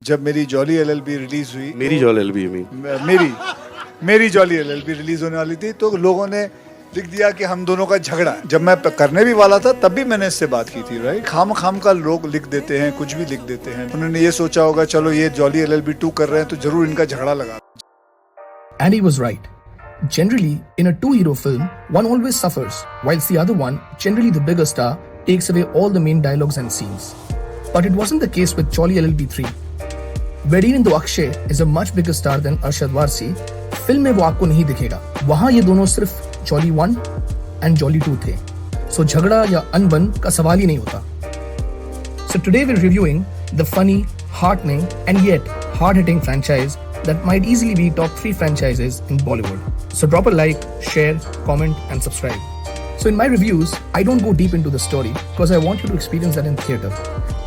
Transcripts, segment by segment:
जब मेरी jolly LLB release हुई, मेरी जॉली एलएलबी मेरी जॉली एलएलबी रिलीज होने वाली थी, तो लोगों ने लिख दिया कि हम दोनों का झगड़ा है। जब मैं करने भी वाला था तब भी मैंने इससे बात की थी, राइट। खाम का लोग लिख देते हैं, कुछ भी लिख देते हैं। उन्होंने ये सोचा होगा चलो ये जॉली एलएलबी 2 कर रहे हैं तो जरूर इनका झगड़ा लगा। And he was right. Generally, in a two-hero film, one always suffers, whilst the other one, generally the bigger star, takes away all the main dialogues and scenes. But it wasn't the case with Jolly LLB 3. Wherein though Akshay is a much bigger star than Arshad Varsi, film में वो आपको नहीं दिखेगा। वहाँ ये दोनों सिर्फ Jolly 1 and Jolly 2 थे। So झगड़ा या अनबन का सवाल ही नहीं होता। So today we're reviewing the funny, heartening, and yet hard-hitting franchise that might easily be top 3 franchises in Bollywood. So drop a like, share, comment, and subscribe. So in my reviews, I don't go deep into the story because I want you to experience that in theater.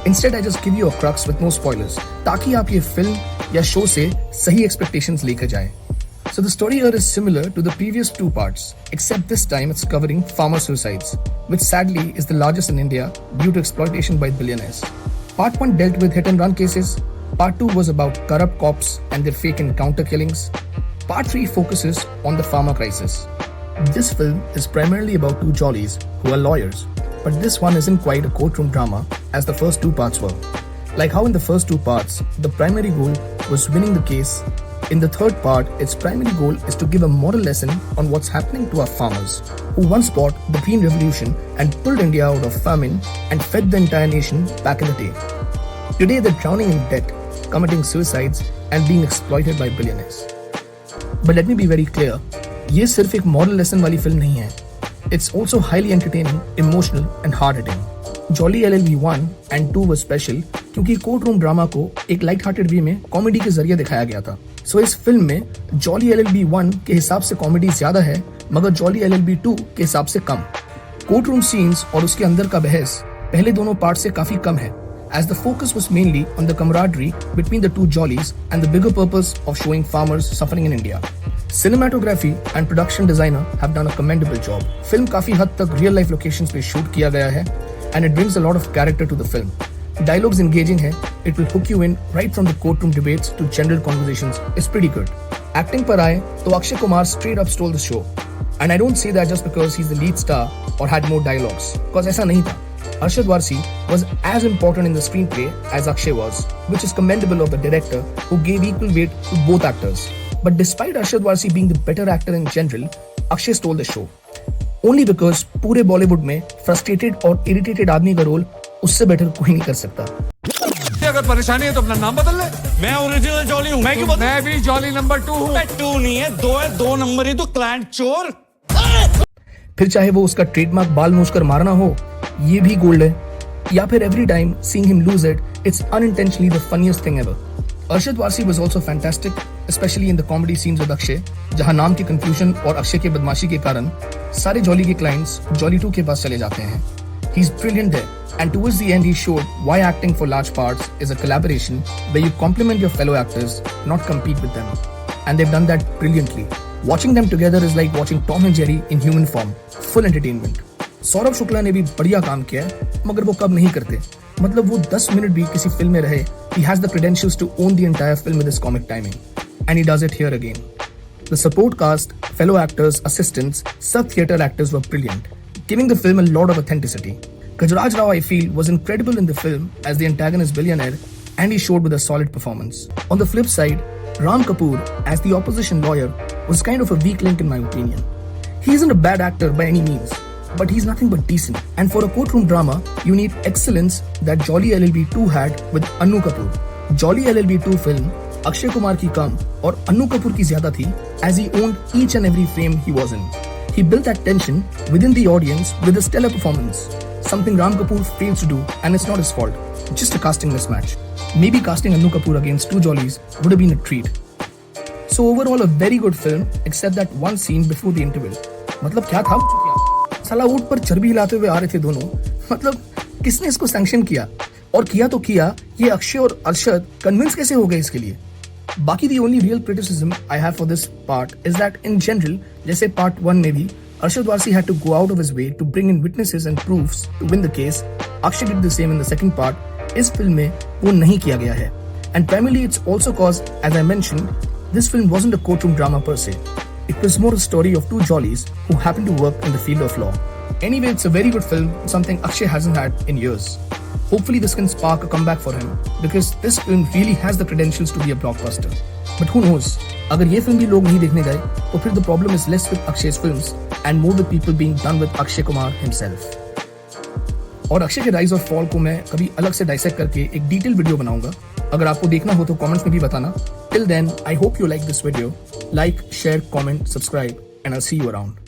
Instead, I just give you a crux with no spoilers, ताकि आप ये film या show से सही expectations लेकर जाएं. So the story here is similar to the previous 2 parts, except this time it's covering farmer suicides, which sadly is the largest in India due to exploitation by billionaires. Part 1 dealt with hit and run cases. Part 2 was about corrupt cops and their fake encounter killings. Part 3 focuses on the farmer crisis. This film is primarily about 2 jollies who are lawyers, but this one isn't quite a courtroom drama as the first 2 parts were. Like how in the first 2 parts, the primary goal was winning the case. In the third part, its primary goal is to give a moral lesson on what's happening to our farmers, who once fought the Green Revolution and pulled India out of famine and fed the entire nation back in the day. Today, they're drowning in debt, committing suicides and being exploited by billionaires. But let me be very clear, ये सिर्फ एक moral lesson वाली film नहीं है. It's also highly entertaining, emotional and hard-hitting. Jolly LLB 1 and 2 was special क्योंकि court room drama को एक light hearted वे में कॉमेडी के जरिए दिखाया गया था. So इस फिल्म में Jolly LLB 1 के हिसाब से कॉमेडी ज्यादा है, मगर Jolly LLB 2 के हिसाब से कम. कोर्ट रूम सीन्स और उसके अंदर का बहस पहले दोनों पार्ट से काफी कम है, as the focus was mainly on the camaraderie between the 2 jollies and the bigger purpose of showing farmers suffering in India. Cinematography and production designer have done a commendable job. Film काफी हद तक real life locations पे shoot किया गया है, and it brings a lot of character to the film. Dialogues engaging है, it will hook you in right from the courtroom debates to general conversations. It's pretty good. Acting पर आए तो Akshay Kumar straight up stole the show, and I don't say that just because he's the lead star or had more dialogues, because ऐसा नहीं था. Arshad Varsi was as important in the screenplay as Akshay was, which is commendable of the director who gave equal weight to both actors. But despite Arshad Varsi being the better actor in general, Akshay stole the show. Only because पूरे बॉलीवुड में frustrated और irritated आदमी का role उससे better कोई नहीं कर सकता. अगर परेशानी है तो अपना नाम बदल ले. मैं ओरिजिनल जॉली हूँ. मैं क्यों बदल? मैं भी जॉली नंबर 2 हूँ. 2 नहीं है, 2 है. 2 नंबर ही तो क्लाइंट चोर. फिर चाहे वो उसका ट्रेडमार्क बाल नोच कर मारना हो, ये भी गोल्ड है, या फिर every time seeing him lose it, it's unintentionally the funniest thing ever. Arshad Varsi was also fantastic, especially in the comedy scenes with Akshay, जहां नाम की confusion और अक्षय के बदमाशी के कारण सारे जॉली के clients जॉली 2 के पास चले जाते हैं. He's brilliant there, and towards the end he showed why acting for large parts is a collaboration where you complement your fellow actors, not compete with them. And they've done that brilliantly. Watching them together is like watching Tom and Jerry in human form. Full entertainment. Saurabh Shukla ने भी बढ़िया काम किया है, मगर वो कब नहीं करते. मतलब वो 10 मिनट भी किसी फिल्म में रहे, he has the credentials to own the entire film with his comic timing. And he does it here again. The support cast, fellow actors, assistants, sub-theatre actors were brilliant, giving the film a lot of authenticity. Gajraj Rao, I feel, was incredible in the film as the antagonist billionaire, and he showed with a solid performance. On the flip side, Ram Kapoor, as the opposition lawyer, was kind of a weak link in my opinion. He isn't a bad actor by any means, but he's nothing but decent. And for a courtroom drama, you need excellence that Jolly LLB 2 had with Annu Kapoor. Jolly LLB 2 film, Akshay Kumar की कम और अन्नू कपूर की ज्यादा थी, as he owned each and every frame he was in. He built that tension within the audience with a stellar performance, something Ram Kapoor fails to do, and it's not his fault. Just a casting mismatch. Maybe casting Annu Kapoor against 2 jollies would have been a treat. So overall a very good film, except that one scene before the interval. मतलब क्या था? साला ऊंट पर चर्बी हिलाते हुए आ रहे थे दोनों. मतलब किसने इसको सैंक्शन किया? और किया तो किया, ये अक्षय और अरशद कन्विंस कैसे हो गए इसके लिए? बाकी the only real criticism I have for this part is that in general, जैसे part 1 में भी Arshad Varsi had to go out of his way to bring in witnesses and proofs to win the case. Akshay did the same in the second part. इस film में वो नहीं किया गया है. And primarily it's also cause, as I mentioned, this film wasn't a courtroom drama per se. It was more a story of two jollies who happen to work in the field of law. Anyway, it's a very good film, something Akshay hasn't had in years. Hopefully this can spark a comeback for him because this film really has the credentials to be a blockbuster. But who knows, अगर ये film भी लोग नहीं देखने गए तो फिर the problem is less with Akshay's films and more with people being done with Akshay Kumar himself. और अक्षय के राइज और फॉल को मैं कभी अलग से डाइसेक्ट करके एक डिटेल वीडियो बनाऊंगा. अगर आपको देखना हो तो कमेंट्स में भी बताना. Till then, I hope you like this video. Like, share, comment, subscribe, and I'll see you around.